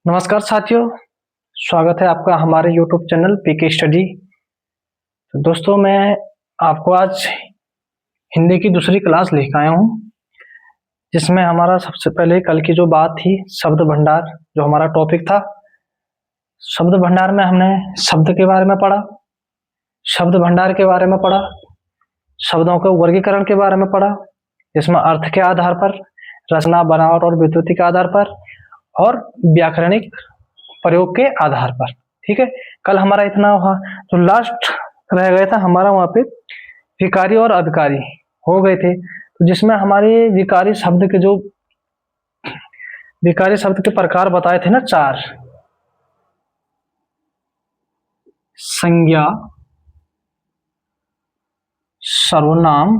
नमस्कार साथियों, स्वागत है आपका हमारे YouTube चैनल पीके स्टडी। तो दोस्तों, मैं आपको आज हिंदी की दूसरी क्लास लेकर आया हूँ, जिसमें हमारा सबसे पहले कल की जो बात थी शब्द भंडार, जो हमारा टॉपिक था। शब्द भंडार में हमने शब्द के बारे में पढ़ा, शब्द भंडार के बारे में पढ़ा, शब्दों के वर्गीकरण के बारे में पढ़ा, जिसमें अर्थ के आधार पर, रचना, बनावट और व्युत्पत्ति के आधार पर और व्याकरणिक प्रयोग के आधार पर। ठीक है, कल हमारा इतना हुआ। तो लास्ट रह गया था हमारा वहां पे विकारी और अविकारी हो गए थे, तो जिसमें हमारे विकारी शब्द के प्रकार बताए थे ना, 4: संज्ञा, सर्वनाम,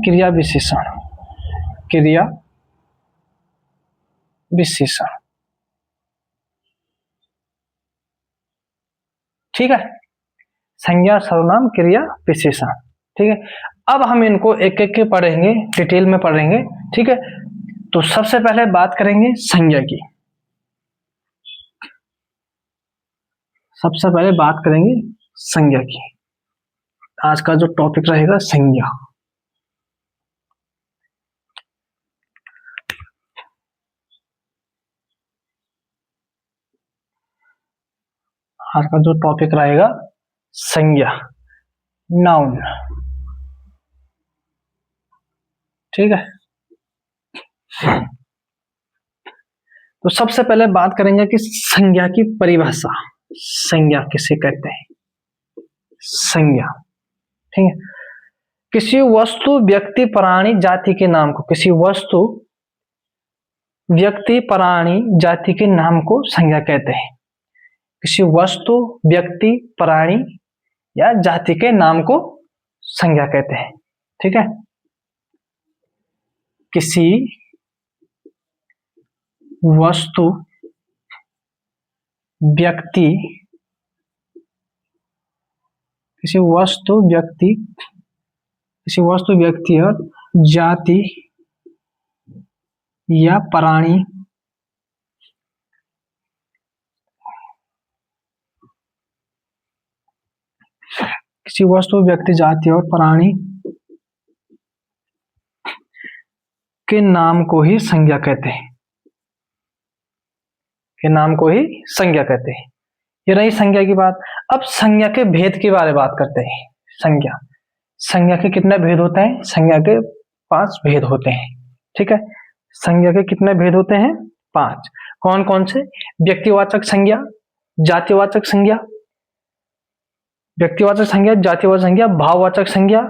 क्रिया विशेषण, ठीक है। संज्ञा, सर्वनाम, क्रिया विशेषण। ठीक है, अब हम इनको एक एक के पढ़ेंगे, डिटेल में पढ़ेंगे। ठीक है, तो सबसे पहले बात करेंगे संज्ञा की। आज का जो टॉपिक रहेगा संज्ञा। आज का जो टॉपिक रहेगा संज्ञा, नाउन। ठीक है, तो सबसे पहले बात करेंगे कि संज्ञा की परिभाषा। संज्ञा किसे कहते हैं? संज्ञा, ठीक है, किसी वस्तु, व्यक्ति, प्राणी, जाति के नाम को, किसी वस्तु, व्यक्ति, प्राणी, जाति के नाम को संज्ञा कहते हैं। किसी वस्तु, व्यक्ति, प्राणी या जाति के नाम को संज्ञा कहते हैं। ठीक है, किसी वस्तु, व्यक्ति, और जाति या प्राणी, किसी वस्तु, व्यक्ति, जाति और प्राणी के नाम को ही संज्ञा कहते हैं। ये रही संज्ञा की बात। अब संज्ञा के भेद के बारे में बात करते हैं। संज्ञा के कितने भेद होते हैं? संज्ञा के 5 भेद होते हैं। ठीक है, संज्ञा के कितने भेद होते हैं? 5। कौन कौन से? व्यक्तिवाचक संज्ञा, जातिवाचक संज्ञा, जातिवाचक संज्ञा, भाववाचक संज्ञा,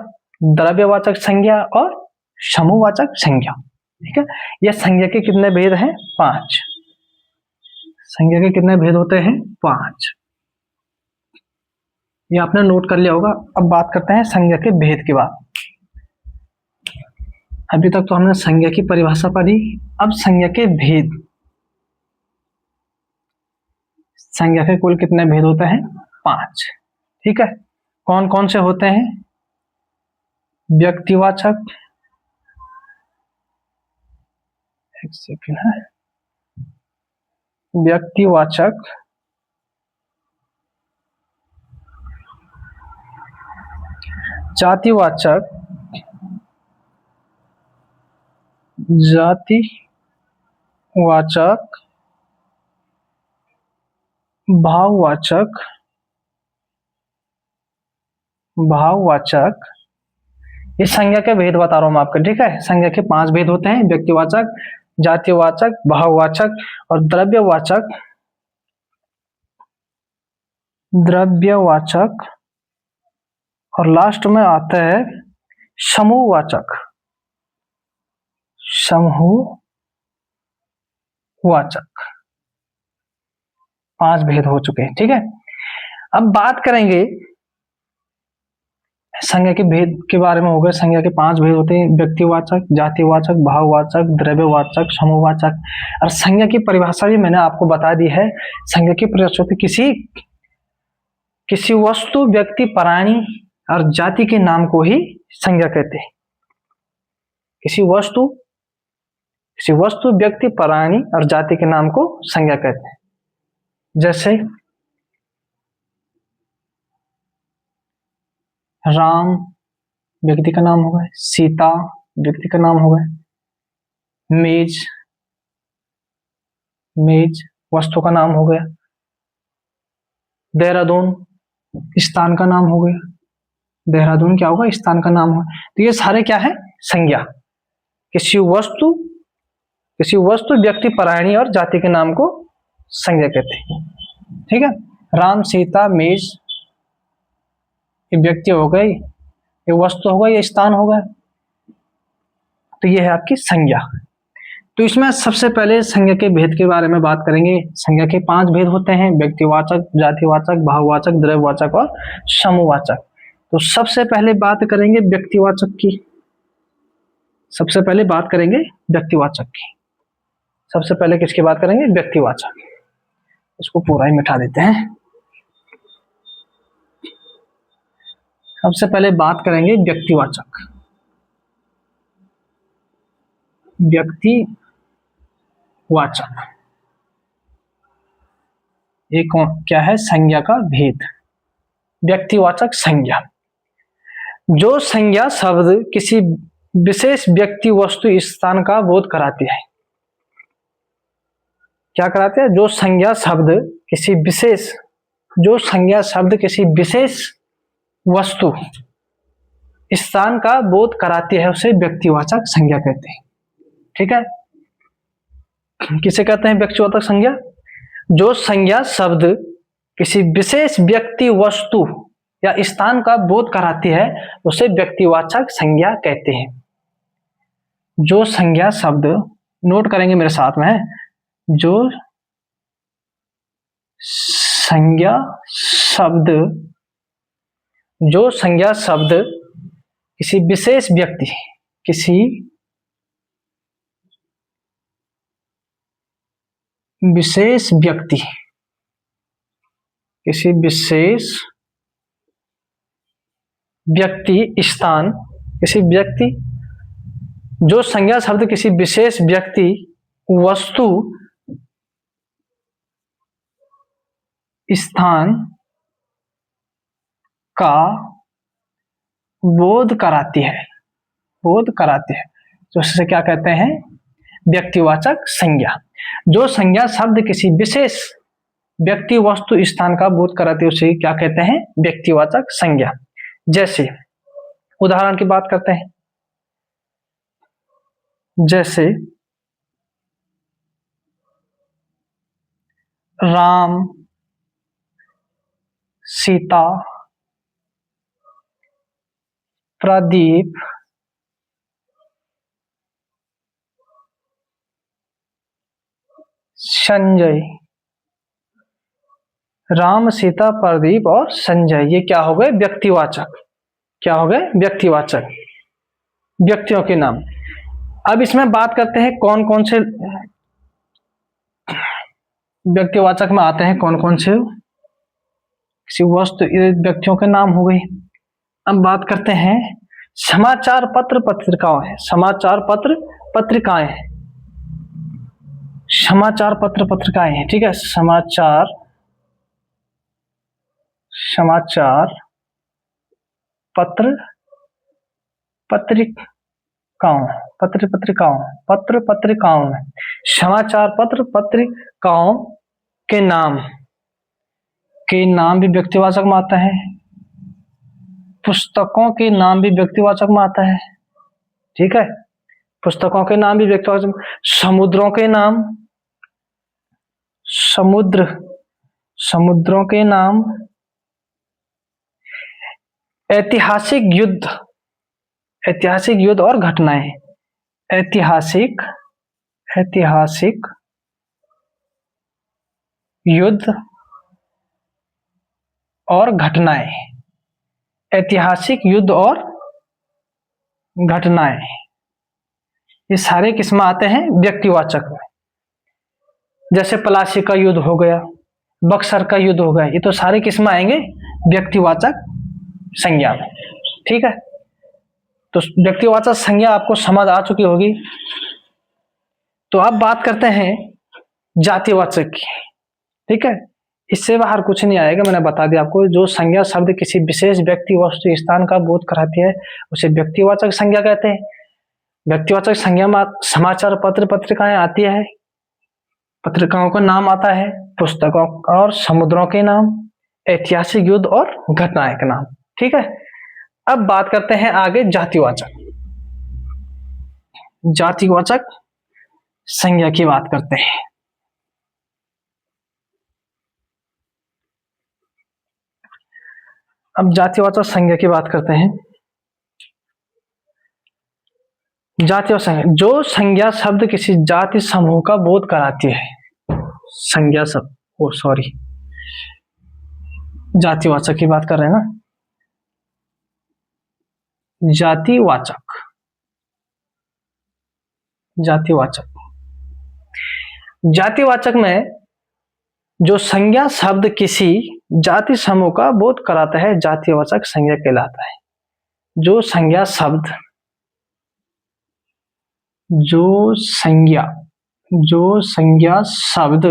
द्रव्यवाचक संज्ञा और समूहवाचक संज्ञा। ठीक है, यह संज्ञा के कितने भेद हैं? 5। संज्ञा के कितने भेद होते हैं? 5। ये आपने नोट कर लिया होगा। अब बात करते हैं संज्ञा के भेद की बात। अभी तक तो हमने संज्ञा की परिभाषा पढ़ी, अब संज्ञा के भेद। संज्ञा के कुल कितने भेद होते हैं? 5। ठीक है, कौन कौन से होते हैं? व्यक्तिवाचक, एक सेकंड है, व्यक्तिवाचक, जातिवाचक, भाववाचक। ये संज्ञा के भेद बता रहा हूं मैं आपको। ठीक है, संज्ञा के 5 भेद होते हैं: व्यक्तिवाचक, जातिवाचक, भाववाचक और द्रव्यवाचक और लास्ट में आता है समूहवाचक। 5 भेद हो चुके हैं। ठीक है, अब बात करेंगे संज्ञा के भेद के बारे में। हो गए, संज्ञा के 5 भेद होते हैं: व्यक्तिवाचक, जातिवाचक, भाववाचक, द्रव्यवाचक, समूहवाचक। और संज्ञा की परिभाषा भी मैंने आपको बता दी है। संज्ञा की परिभाषा किसी वस्तु, व्यक्ति, प्राणी और जाति के नाम को ही संज्ञा कहते हैं। किसी वस्तु, किसी वस्तु, व्यक्ति, प्राणी और जाति के नाम को संज्ञा कहते हैं। जैसे राम व्यक्ति का नाम हो गया, सीता व्यक्ति का नाम हो गया, मेज वस्तु का नाम हो गया, देहरादून स्थान का नाम हो गया, देहरादून क्या होगा, स्थान का नाम होगा। तो ये सारे क्या है, संज्ञा। किसी वस्तु, व्यक्ति, प्राणी और जाति के नाम को संज्ञा कहते हैं। ठीक है, राम, सीता, मेज ये व्यक्ति हो गए, ये वस्तु होगा, ये स्थान होगा, तो ये है आपकी संज्ञा। तो इसमें सबसे पहले संज्ञा के भेद के बारे में बात करेंगे। संज्ञा के 5 भेद होते हैं, व्यक्तिवाचक, जातिवाचक, भाववाचक, द्रव्यवाचक और समूहवाचक। तो सबसे पहले बात करेंगे व्यक्तिवाचक की। सबसे पहले बात करेंगे व्यक्तिवाचक की। सबसे पहले किसकी बात करेंगे, व्यक्तिवाचक। इसको पूरा ही मिटा देते हैं। सबसे पहले बात करेंगे व्यक्तिवाचक। व्यक्तिवाचक ये क्या है, संज्ञा का भेद। व्यक्तिवाचक संज्ञा, जो संज्ञा शब्द किसी विशेष व्यक्ति, वस्तु, स्थान का बोध कराती है। क्या कराते हैं, जो संज्ञा शब्द किसी विशेष वस्तु, स्थान का बोध कराती है, उसे व्यक्तिवाचक संज्ञा कहते हैं। ठीक है, किसे कहते हैं व्यक्तिवाचक संज्ञा, जो संज्ञा शब्द किसी विशेष व्यक्ति, वस्तु या स्थान का बोध कराती है, उसे व्यक्तिवाचक संज्ञा कहते हैं। जो संज्ञा शब्द, नोट करेंगे मेरे साथ में, जो संज्ञा शब्द किसी विशेष व्यक्ति, किसी विशेष व्यक्ति, स्थान, किसी व्यक्ति, जो संज्ञा शब्द किसी विशेष व्यक्ति, वस्तु, स्थान का बोध कराती है, तो उसे क्या कहते हैं, व्यक्तिवाचक संज्ञा। जो संज्ञा शब्द किसी विशेष व्यक्ति, वस्तु, स्थान का बोध कराती है, उसे क्या कहते हैं, व्यक्तिवाचक संज्ञा। जैसे उदाहरण की बात करते हैं, जैसे राम, सीता, प्रदीप, संजय। राम, सीता, प्रदीप और संजय, ये क्या हो गए, व्यक्तिवाचक। क्या हो गए, व्यक्तिवाचक, व्यक्तियों के नाम। अब इसमें बात करते हैं कौन कौन से व्यक्तिवाचक में आते हैं, कौन कौन से, किसी वस्तु, व्यक्तियों के नाम हो गए। अब बात करते हैं समाचार पत्र पत्रिकाओं है, समाचार पत्र पत्रिकाएं हैं, समाचार पत्र पत्रिकाएं हैं। ठीक है, समाचार पत्र पत्रिकाओं, पत्र पत्रिकाओं में समाचार पत्र पत्रिकाओं के नाम भी व्यक्तिवाचक में आता है। पुस्तकों के नाम भी व्यक्तिवाचक में आता है। ठीक है, पुस्तकों के नाम भी व्यक्तिवाचक। समुद्रों के नाम, समुद्रों के नाम, ऐतिहासिक युद्ध और घटनाएं, ऐतिहासिक युद्ध और घटनाएं, ऐतिहासिक युद्ध और घटनाएं, ये सारे किस्म आते हैं व्यक्तिवाचक में। जैसे प्लासी का युद्ध हो गया, बक्सर का युद्ध हो गया, ये तो सारे किस्म आएंगे व्यक्तिवाचक संज्ञा में। ठीक है, तो व्यक्तिवाचक संज्ञा आपको समझ आ चुकी होगी। तो अब बात करते हैं जातिवाचक की। ठीक है, इससे बाहर कुछ नहीं आएगा। मैंने बता दिया आपको, जो संज्ञा शब्द किसी विशेष व्यक्ति वस्तु स्थान का बोध कराती है उसे व्यक्तिवाचक संज्ञा कहते हैं। व्यक्तिवाचक संज्ञा में समाचार पत्र पत्रिकाएं आती है, पत्रिकाओं का नाम आता है, पुस्तकों और समुद्रों के नाम, ऐतिहासिक युद्ध और घटनाएं के नाम। ठीक है, अब बात करते हैं आगे जातिवाचक। जातिवाचक संज्ञा की बात करते हैं। अब जातिवाचक संज्ञा की बात करते हैं। जातिवाचक संज्ञा, जो संज्ञा शब्द किसी जाति समूह का बोध कराती है। संज्ञा शब्द, ओ सॉरी, जातिवाचक की बात कर रहे हैं ना। जातिवाचक, जातिवाचक, जातिवाचक में जो संज्ञा शब्द किसी जाति समूह का बोध कराता है जातिवाचक संज्ञा कहलाता है। जो संज्ञा शब्द, जो संज्ञा शब्द,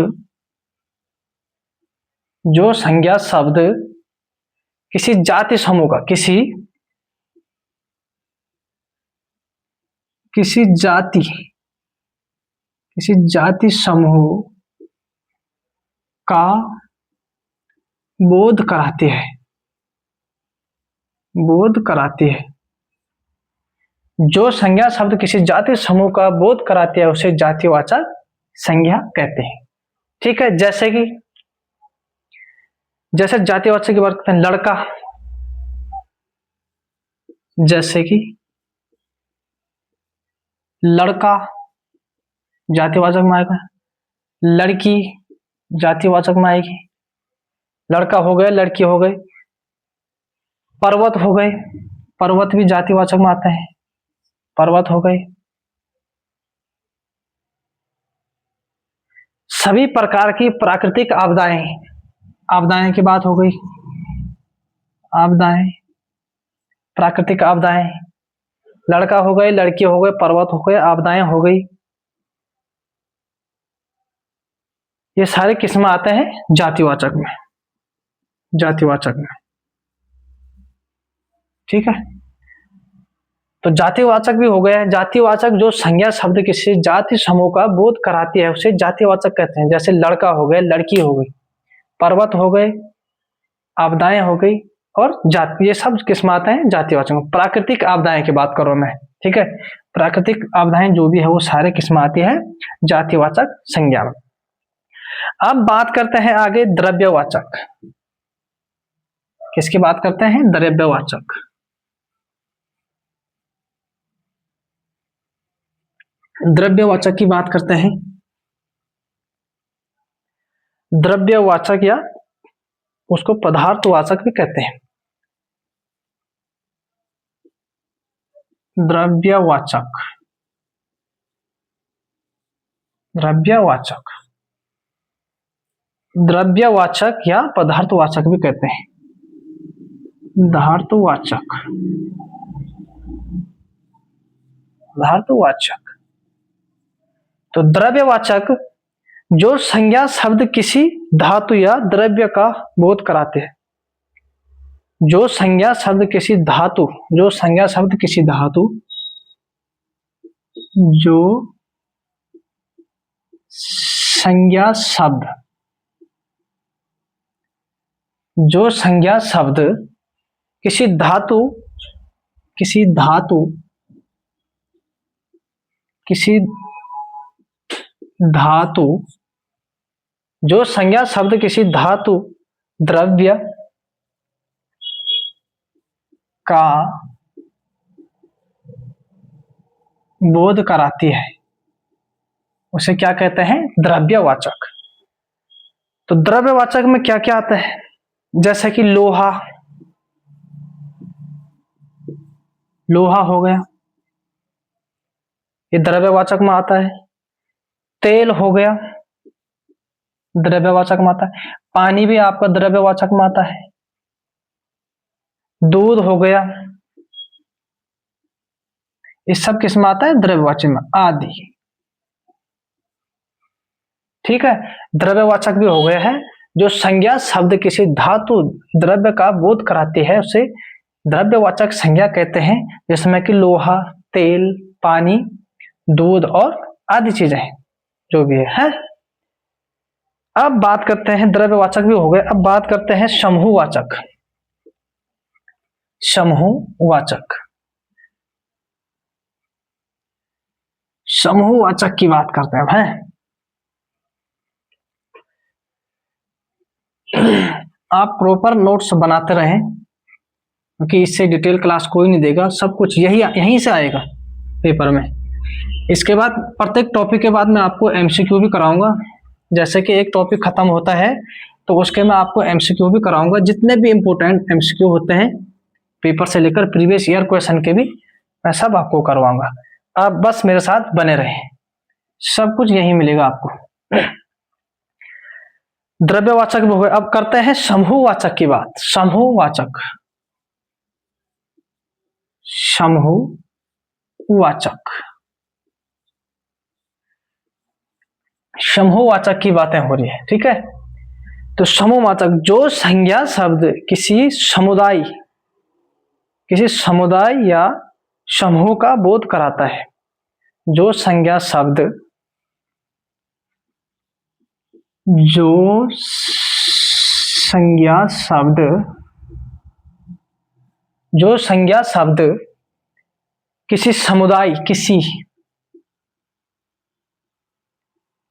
जो संज्ञा शब्द किसी जाति समूह का, किसी जाति समूह का बोध कराती है, जो संज्ञा शब्द किसी जाति समूह का बोध कराती है उसे जातिवाचक संज्ञा कहते हैं। ठीक है, जैसे जातिवाचक की बात करते हैं लड़का, जैसे कि लड़का जातिवाचक में आएगा, लड़की जातिवाचक में आएगी, लड़का हो गए, लड़की हो गई, पर्वत हो गए, पर्वत भी जातिवाचक में आते हैं, पर्वत हो गए। सभी प्रकार की प्राकृतिक आपदाएं की बात हो गई, आपदाएं, प्राकृतिक आपदाएं, लड़का हो गए, लड़की हो गए, पर्वत हो गए, आपदाएं हो गई। ये सारे किस्म आते हैं जातिवाचक में, ठीक है। तो जातिवाचक भी हो गया। जातिवाचक जो संज्ञा शब्द किसी जाति समूह का बोध कराती है उसे जातिवाचक कहते हैं। जैसे लड़का हो गए, लड़की हो गई, पर्वत हो गए, आपदाएं हो गई और जाति, ये सब किस्म आते हैं जातिवाचक में। प्राकृतिक आपदाएं की बात करो मैं, ठीक है, प्राकृतिक आपदाएं जो भी है वो सारे किस्म आती है जातिवाचक संज्ञा में। अब बात करते हैं आगे द्रव्यवाचक। किसकी बात करते हैं? द्रव्यवाचक। द्रव्यवाचक की बात करते हैं। द्रव्यवाचक या उसको पदार्थवाचक भी कहते हैं। द्रव्यवाचक, द्रव्यवाचक, द्रव्यवाचक या पदार्थवाचक भी कहते हैं। पदार्थवाचक, पदार्थवाचक। तो द्रव्यवाचक जो संज्ञा शब्द किसी धातु या द्रव्य का बोध कराते हैं। जो संज्ञा शब्द किसी धातु, जो संज्ञा शब्द किसी धातु, जो संज्ञा शब्द, जो संज्ञा शब्द किसी धातु, किसी धातु, किसी धातु, जो संज्ञा शब्द किसी धातु द्रव्य का बोध कराती है उसे क्या कहते हैं? द्रव्यवाचक। तो द्रव्यवाचक में क्या क्या आता है? जैसे कि लोहा, लोहा हो गया, ये द्रव्यवाचक में आता है। तेल हो गया, द्रव्यवाचक में आता है। पानी भी आपका द्रव्यवाचक में आता है। दूध हो गया, ये सब किस में आता है? द्रव्यवाचक में। आदि, ठीक है। द्रव्यवाचक भी हो गया है, जो संज्ञा शब्द किसी धातु द्रव्य का बोध कराती है उसे द्रव्यवाचक संज्ञा कहते हैं, जिसमें कि लोहा, तेल, पानी, दूध और आदि चीजें जो भी है। अब बात करते हैं, द्रव्यवाचक भी हो गए, अब बात करते हैं समूहवाचक। समूहवाचक, समूहवाचक की बात करते हैं। अब है आप प्रॉपर नोट्स बनाते रहें, क्योंकि इससे डिटेल क्लास कोई नहीं देगा, सब कुछ यहीं से आएगा पेपर में। इसके बाद प्रत्येक टॉपिक के बाद मैं आपको एमसीक्यू भी कराऊंगा। जैसे कि एक टॉपिक खत्म होता है तो उसके मैं आपको एमसीक्यू भी कराऊंगा। जितने भी इंपॉर्टेंट एमसीक्यू होते हैं पेपर से लेकर प्रीवियस ईयर क्वेश्चन के भी, मैं सब आपको करवाऊंगा। आप बस मेरे साथ बने रहें, सब कुछ यही मिलेगा आपको। द्रव्यवाचक भी हो गए। अब करते हैं समूहवाचक की बात। समूहवाचक, समूहवाचक, समूहवाचक की बातें हो रही है, ठीक है। तो समूहवाचक, जो संज्ञा शब्द किसी समुदाय या समूह का बोध कराता है। जो संज्ञा शब्द, जो संज्ञा शब्द, जो संज्ञा शब्द किसी समुदाय,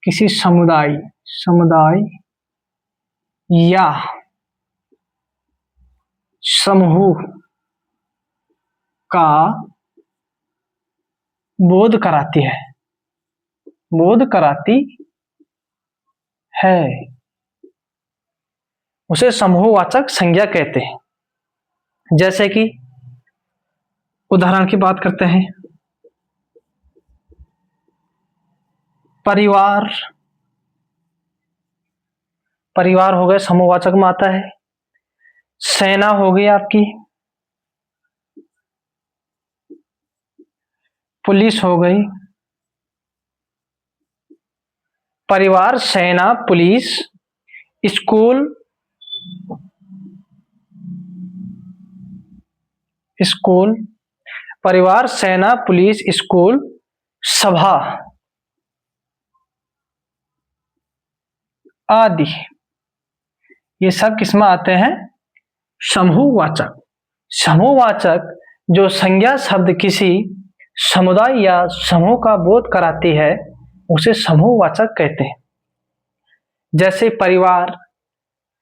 किसी समुदाय या समूह का बोध कराती है, बोध कराती है, उसे समूहवाचक संज्ञा कहते हैं। जैसे कि उदाहरण की बात करते हैं, परिवार, परिवार हो गए समूहवाचक में आता है। सेना हो गई आपकी, पुलिस हो गई। परिवार, सेना, पुलिस, स्कूल, परिवार, सेना, पुलिस, स्कूल, सभा आदि, ये सब किसमें आते हैं? समूहवाचक। समूहवाचक जो संज्ञा शब्द किसी समुदाय या समूह का बोध कराती है, उसे समूहवाचक कहते हैं। जैसे परिवार,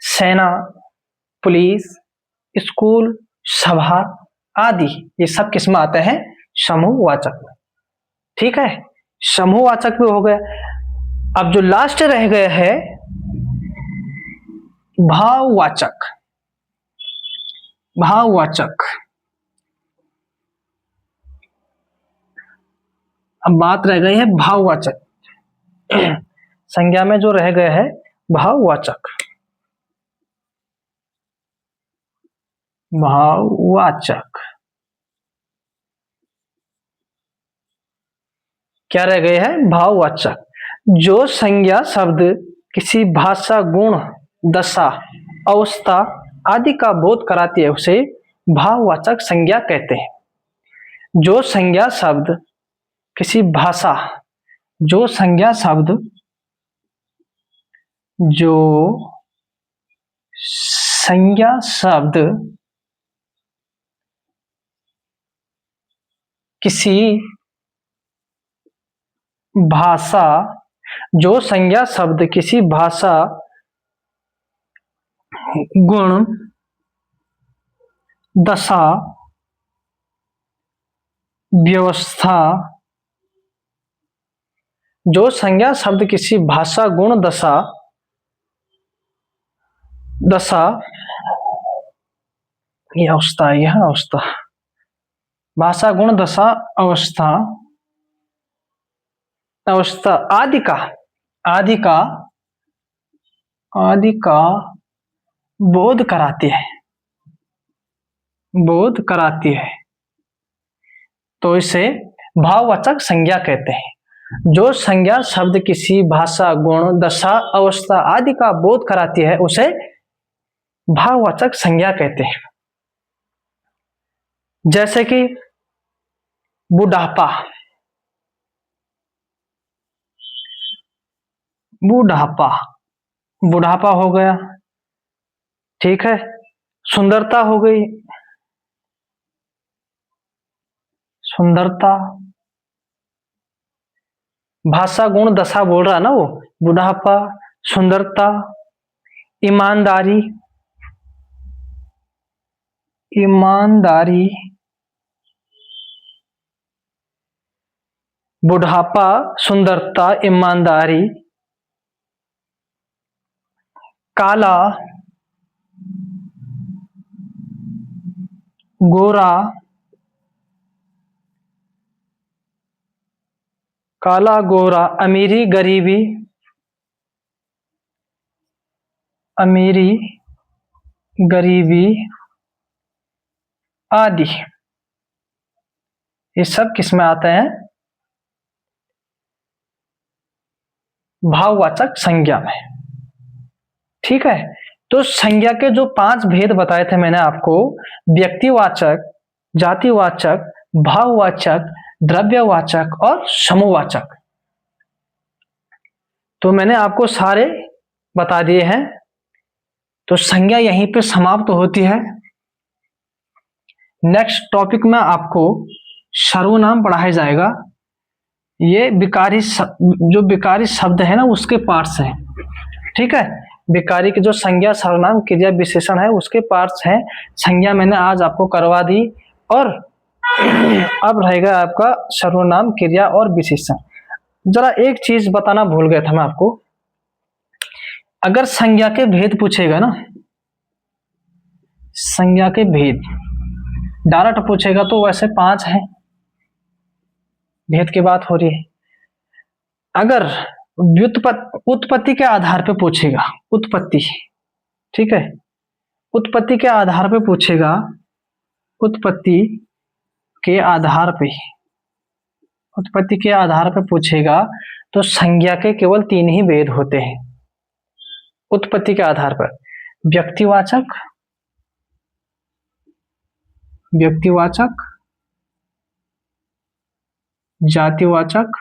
सेना, पुलिस, स्कूल, सभा आदि, ये सब किसमें आते हैं? समूहवाचक। ठीक है, समूहवाचक भी हो गया। अब जो लास्ट रह गया है भाववाचक। भाववाचक, अब बात रह गई है भाववाचक। संज्ञा में जो रह गया है भाववाचक। भाववाचक क्या रह गए हैं? भाववाचक। जो संज्ञा शब्द किसी भाषा, गुण, दशा, अवस्था आदि का बोध कराती है, उसे भाववाचक संज्ञा कहते हैं। जो संज्ञा शब्द किसी भाषा, जो संज्ञा शब्द, जो संज्ञा शब्द किसी भाषा, जो संज्ञा शब्द किसी भाषा, गुण, दशा, व्यवस्था, जो संज्ञा शब्द किसी भाषा, गुण, दशा यह अवस्था, यह अवस्था, भाषा, गुण, दशा, अवस्था आदि का बोध कराती है, बोध कराती है, तो इसे भाववाचक संज्ञा कहते हैं। जो संज्ञा शब्द किसी भाषा, गुण, दशा, अवस्था आदि का बोध कराती है उसे भाववाचक संज्ञा कहते हैं। जैसे कि बुढ़ापा, बुढ़ापा, बुढ़ापा हो गया, ठीक है। सुंदरता हो गई, सुंदरता। भाषा, गुण, दशा बोल रहा है ना वो, बुढ़ापा, सुंदरता। ईमानदारी, ईमानदारी, बुढ़ापा, सुंदरता, ईमानदारी। काला, गोरा, काला, गोरा। अमीरी, गरीबी, अमीरी, गरीबी आदि। ये सब किसमें आते हैं? भाववाचक संज्ञा में, ठीक है। तो संज्ञा के जो 5 भेद बताए थे मैंने आपको, व्यक्तिवाचक, जातिवाचक, भाववाचक, द्रव्यवाचक और समूहवाचक, तो मैंने आपको सारे बता दिए हैं। तो संज्ञा यहीं पे समाप्त होती है। नेक्स्ट टॉपिक में आपको सर्वनाम पढ़ाया जाएगा। ये विकारी जो विकारी शब्द है ना उसके पार्ट्स हैं, ठीक है। विकारी के जो संज्ञा, सर्वनाम, क्रिया, विशेषण है उसके पार्ट्स हैं। संज्ञा मैंने आज आपको करवा दी और अब रहेगा आपका सर्वनाम, क्रिया और विशेषण। जरा एक चीज बताना भूल गया था मैं आपको, अगर संज्ञा के भेद पूछेगा ना, संज्ञा के भेद डायरेक्ट पूछेगा तो वैसे 5 हैं, भेद की बात हो रही है। अगर उत्पत्ति के आधार पे पूछेगा, उत्पत्ति, ठीक है, उत्पत्ति के आधार पे पूछेगा, उत्पत्ति के आधार पे, उत्पत्ति के आधार पे पूछेगा तो संज्ञा के केवल 3 ही भेद होते हैं उत्पत्ति के आधार पर। व्यक्तिवाचक, व्यक्तिवाचक, जातिवाचक,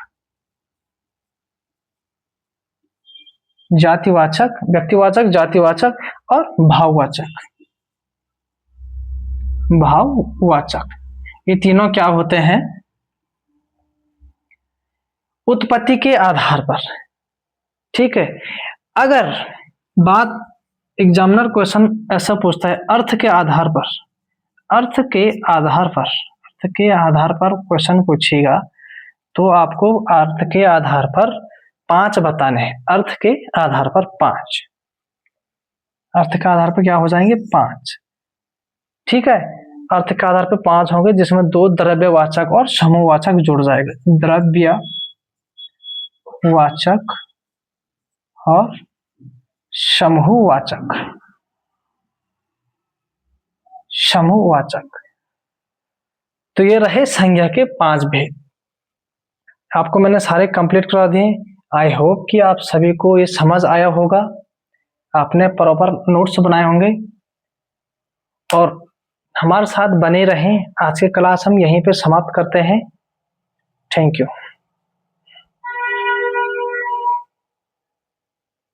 जातिवाचक, व्यक्तिवाचक, जातिवाचक और भाववाचक, भाववाचक। ये तीनों क्या होते हैं? उत्पत्ति के आधार पर, ठीक है। अगर बात एग्जामिनर क्वेश्चन ऐसा पूछता है अर्थ के आधार पर, अर्थ के आधार पर, अर्थ के आधार पर क्वेश्चन पूछेगा तो आपको अर्थ के आधार पर 5 बताने हैं। अर्थ के आधार पर 5, अर्थ के आधार पर क्या हो जाएंगे? 5, ठीक है। अर्थ के आधार पर 5 होंगे जिसमें 2 द्रव्यवाचक और समूहवाचक जुड़ जाएगा। द्रव्यवाचक और समूहवाचक, समूहवाचक। तो ये रहे संज्ञा के 5 भेद। आपको मैंने सारे कंप्लीट करा दिए। आई होप कि आप सभी को ये समझ आया होगा, आपने प्रॉपर नोट्स बनाए होंगे और हमारे साथ बने रहें। आज की क्लास हम यहीं पे समाप्त करते हैं। Thank you.